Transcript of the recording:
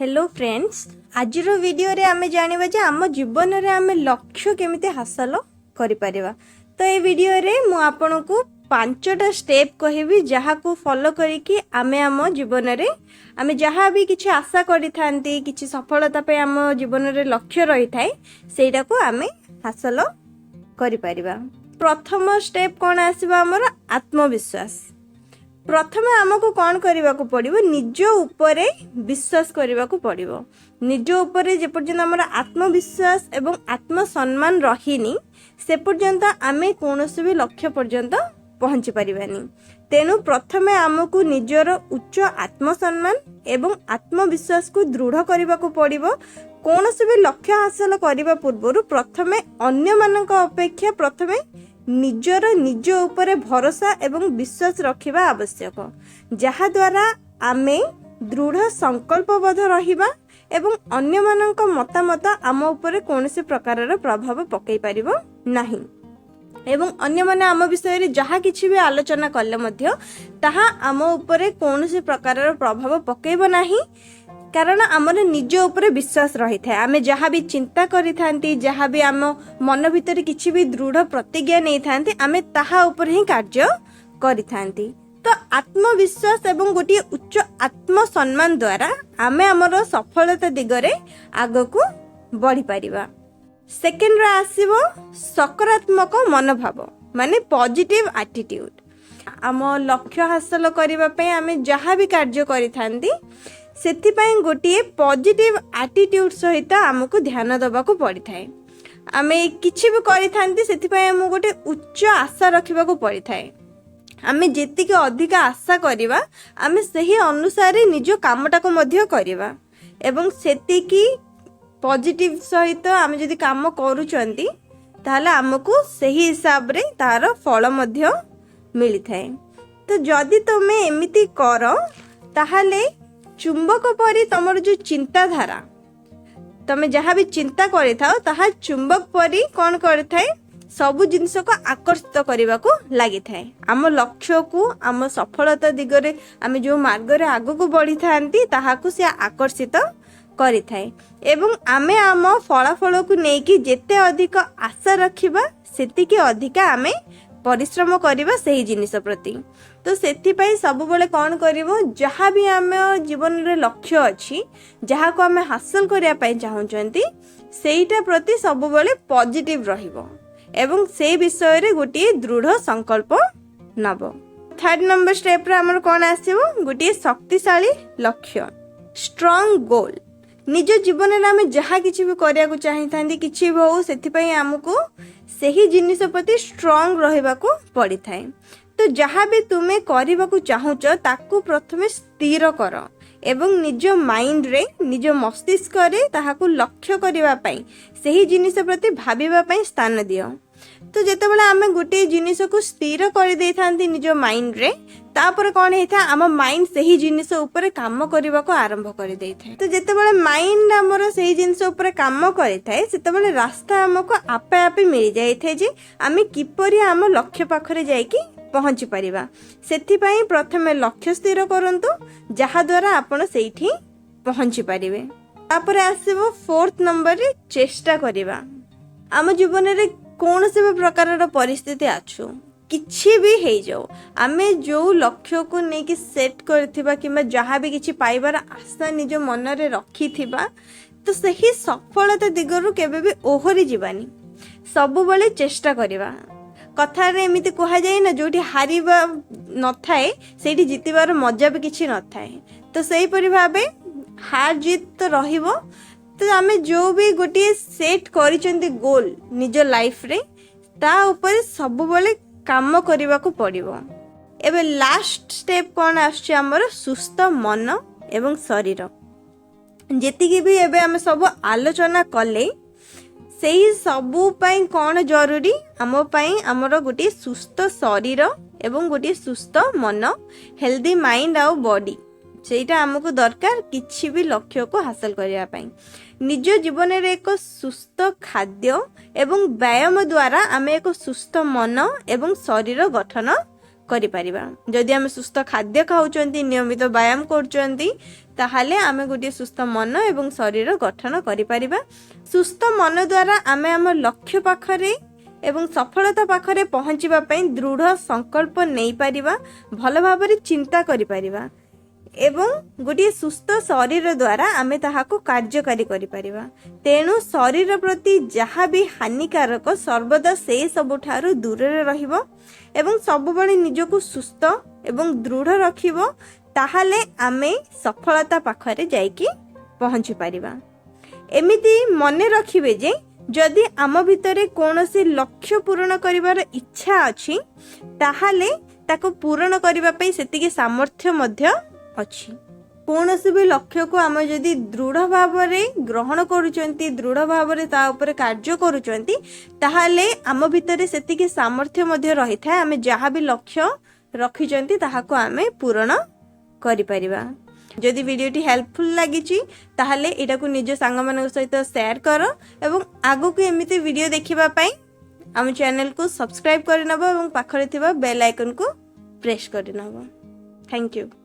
Hello friends, आज video रे आमे जानिबा जे आम जीवन रे आमे लक्ष्य केमिते हासिल करि परिबा। तो ए वीडियो रे मु आपनको 5टा स्टेप कहबी जहा को फॉलो करिकि आमे आम जीवन रे आमे जहा भी किछि आशा करि थांती किछि सफलता पे आम जीवन रे लक्ष्य रही थाए सेटा को आमे हासिल करि परिबा। प्रथम स्टेप कोन आसीबा हमर आत्मविश्वास। प्रथमे आमको कौन करने को पड़ो निज उपरे विश्वास करने को पड़ो। निज उपरे जे पर्यंत आमर आत्मविश्वास एवं आत्मसम्मान रहीनी से पर्यंत आमे कौनसी भी लक्ष्य पर्यंत पहुँची पारिबानी। तेणु प्रथमे आमको निजर उच्च आत्मसम्मान एवं आत्मविश्वास को दृढ़ करने को पड़ो। कौनसी भी लक्ष्य हासिल करने पूर्व प्रथमे अन्य मानक अपेक्षा प्रथमे निजर निज उपरे भरोसा एवं विश्वास रखिबा आवश्यक, जहा द्वारा आमे दृढ़ संकल्पबद्ध रहिबा एवं अन्य मानक मतामत आम उपरे कौनसी प्रकारर प्रभाव पकई पारिबो नाही। एवं अन्य माने आम विषय रे जहा किछि भी आलोचना कले मध्य ताहा आम उपरे कौनसी प्रकारर प्रभाव पकईबो नाही, कारण आमर निज उपरे विश्वास रही था। आमे जहाँ भी चिंता करी थांती, जहाँ भी आम मन भीतर किछि भी दृढ़ प्रतिज्ञा नहीं थांती, आमे ताहा ऊपर ही कार्य करी थांती। तो आत्मविश्वास एवं गोटे उच्च आत्मसम्मान द्वारा आमे आमर सफलता दिगरे आगको बढ़ी परिबा। सेकेंड रे आसीबो सकारात्मक मनोभाव माने पॉजिटिव एटीट्यूड। आम लक्ष्य हासिल करबा पे आमे जहाँ भी कार्य करी थांती सेथिपाई गोटे पॉजिटिव एटीट्यूड सहित आमको ध्यान दबा को पड़ी थाए। आमे किछि भी करि थांती सेथिपाई आम गोटे उच्च आशा रखिबा को पड़ी थाए। आमे जेतिके अधिक आशा करिबा आमे सही अनुसार निज कामटा को मध्य करिबा एवं सेतिकी पॉजिटिव सहित आमे जदि काम करूचंती ताहले आमको सही हिसाब रे तार फल मध्य मिली थाए। तो जदि तुमे एमिति करो ताहले चुंबक परी तमर जो चिंताधारा तमे जहाँ भी चिंता करि थाओ ताहा चुंबक परी कौन करि थाए सबु जिनिस को आकर्षित करने को लगी थाए। आम लक्ष्य को आम सफलता दिगरे आम जो मार्ग रे आगु को बढ़ी थांती ताहाकु से आकर्षित करि थाए एवं आमे आम फलाफल को नेकी जेते अधिक आशा रखिबा सेतिके अधिक आमे परिश्रम करिबा सही जिनिस प्रति। तो सेथिपाई सब बेले कौन करिवो जहाँ भी आम जीवन रे लक्ष्य अछि जहाँ को आमे हासिल करिया पई चाहूचंती सेईटा प्रति सब बेले पॉजिटिव रहिबो एवं से विषय रे गोटे दृढ़ संकल्प नबो। थर्ड नंबर स्टेप रे हमर कोन आसीबो गोटे शक्तिशाली लक्ष्य स्ट्रांग गोल। निज जीवन में आम जहाँ किसी भी करिया को चाहि थांती किछि भी हो सेथिपाई हमको सही जिनिस प्रति स्ट्रांग रहबा को पड़ी थाए। तो जहाँ भी तुमे करबा को चाहुच ताकू प्रथमे स्थिर कर एवं निज माइंड रे निज मस्तिष्क रे ताहाकू लक्ष्य करबा पई सही जिनिस प्रति भाबिबा पई स्थान दियो। तो जेतेबेले आमे गोटे जिनिस को स्थिर कर दे थांती निज माइंड रे तापर कौन होता आम माइंड सही जिनिस ऊपर काम करने को आरंभ कर दे थाए। तो जेतेबेले माइंड आमर सही जिनिस ऊपर काम करिथाए सेतेबेले रास्ता हमको आपे आपे मिल जाई थाए जे आमे किपरि आम लक्ष्य पाखरे जाईकी पहुंची परिबा। सेथिपाई प्रथमे लक्ष्य स्थिर करंतु जहा द्वारा आपण सेठी पहुंची परिबे। तापर आसीबो फोर्थ नंबर रे चेष्टा करिबा। आम जीवन रे कौन से भी प्रकार परिस्थिति आछु किछि भी हे जाओ आमे जो लक्ष्य को नेकी सेट करथिबा किबा जहाँ भी किछि पाइबार आशा निज मन रे रखिथिबा तो सही सफलता दिगरु केबे भी ओहरी जीवानी सबु बेले चेष्टा करिबा। कथा रे एमिति कहा जाय ना जोठी हारिबा न थाए सेठी जितिबार मजा भी किछि न थाए। तो सही परि भाबे हार जीत तो रहिबो। तो आमे जो भी गोटे सेट करिचंती गोल निज लाइफ रे ता ऊपर सब बेले काम करने को पड़ो। एबे लास्ट स्टेप कौन आछे हमर सुस्थ मन एवं शरीर। जेतिकी भी एबे आमे सब आलोचना कले सेही सबु पई कौन जरूरी आम पई हमर गोटे सुस्थ शरीर एवं गोटे सुस्थ मन हेल्दी माइंड आउ बॉडी सेटा हमको दरकार किछि भी लक्ष्य को हासिल करिया पई। निज जीवन रे एक सुस्थ खाद्य एवं व्यायाम द्वारा आमे एक सुस्थ मन एवं शरीर गठन କରିପାରିବା। ଯଦି ଆମେ ସୁସ୍ଥ ଖାଦ୍ୟ ଖାଉଛନ୍ତି, ନିୟମିତ ବ୍ୟାୟାମ କରୁଛନ୍ତି, ତାହେଲେ ଆମେ ଗୋଟିଏ ସୁସ୍ଥ ମନ ଏବଂ ଶରୀର ଗଠନ କରିପାରିବା। ସୁସ୍ଥ ମନ ଦ୍ୱାରା ଆମେ ଆମ ଲକ୍ଷ୍ୟ ପାଖରେ ଏବଂ ସଫଳତା ପାଖରେ ପହଞ୍ଚିବା ପାଇଁ ଦୃଢ଼ ସଂକଳ୍ପ ନେଇପାରିବା, ଭଲ ଭାବରେ ଚିନ୍ତା କରିପାରିବା ଏବଂ ଗୋଟିଏ ସୁସ୍ଥ ଶରୀର ଦ୍ୱାରା ଆମେ ତାହାକୁ କାର୍ଯ୍ୟକାରୀ କରିପାରିବା। ତେଣୁ ଶରୀର ପ୍ରତି ଯାହା ବି ହାନିକାରକ ସର୍ବଦା ସେଇ ସବୁଠାରୁ ଦୂରରେ ରହିବ ଏବଂ ସବୁବେଳେ ନିଜକୁ ସୁସ୍ଥ ଏବଂ ଦୃଢ଼ ରଖିବ, ତାହେଲେ ଆମେ ସଫଳତା ପାଖରେ ଯାଇକି ପହଞ୍ଚି ପାରିବା। ଏମିତି ମନେ ରଖିବେ ଯେ ଯଦି ଆମ ଭିତରେ କୌଣସି ଲକ୍ଷ୍ୟ ପୂରଣ କରିବାର ଇଚ୍ଛା ଅଛି, ତାହେଲେ ତାକୁ ପୂରଣ କରିବା ପାଇଁ ସେତିକି ସାମର୍ଥ୍ୟ ମଧ୍ୟ ଅଛି। କୌଣସି ବି ଲକ୍ଷ୍ୟକୁ ଆମେ ଯଦି ଦୃଢ଼ ଭାବରେ ଗ୍ରହଣ କରୁଛନ୍ତି, ଦୃଢ଼ ଭାବରେ ତା ଉପରେ କାର୍ଯ୍ୟ କରୁଛନ୍ତି, ତାହେଲେ ଆମ ଭିତରେ ସେତିକି ସାମର୍ଥ୍ୟ ମଧ୍ୟ ରହିଥାଏ, ଆମେ ଯାହା ବି ଲକ୍ଷ୍ୟ ରଖିଛନ୍ତି ତାହାକୁ ଆମେ ପୂରଣ କରିପାରିବା। ଯଦି ଭିଡ଼ିଓଟି ହେଲ୍ପଫୁଲ୍ ଲାଗିଛି ତାହେଲେ ଏଟାକୁ ନିଜ ସାଙ୍ଗମାନଙ୍କ ସହିତ ସେୟାର କର ଏବଂ ଆଗକୁ ଏମିତି ଭିଡ଼ିଓ ଦେଖିବା ପାଇଁ ଆମ ଚ୍ୟାନେଲକୁ ସବସ୍କ୍ରାଇବ୍ କରିନେବ ଏବଂ ପାଖରେ ଥିବା ବେଲ୍ ଆଇକନ୍କୁ ପ୍ରେସ୍ କରିନେବ। Thank you.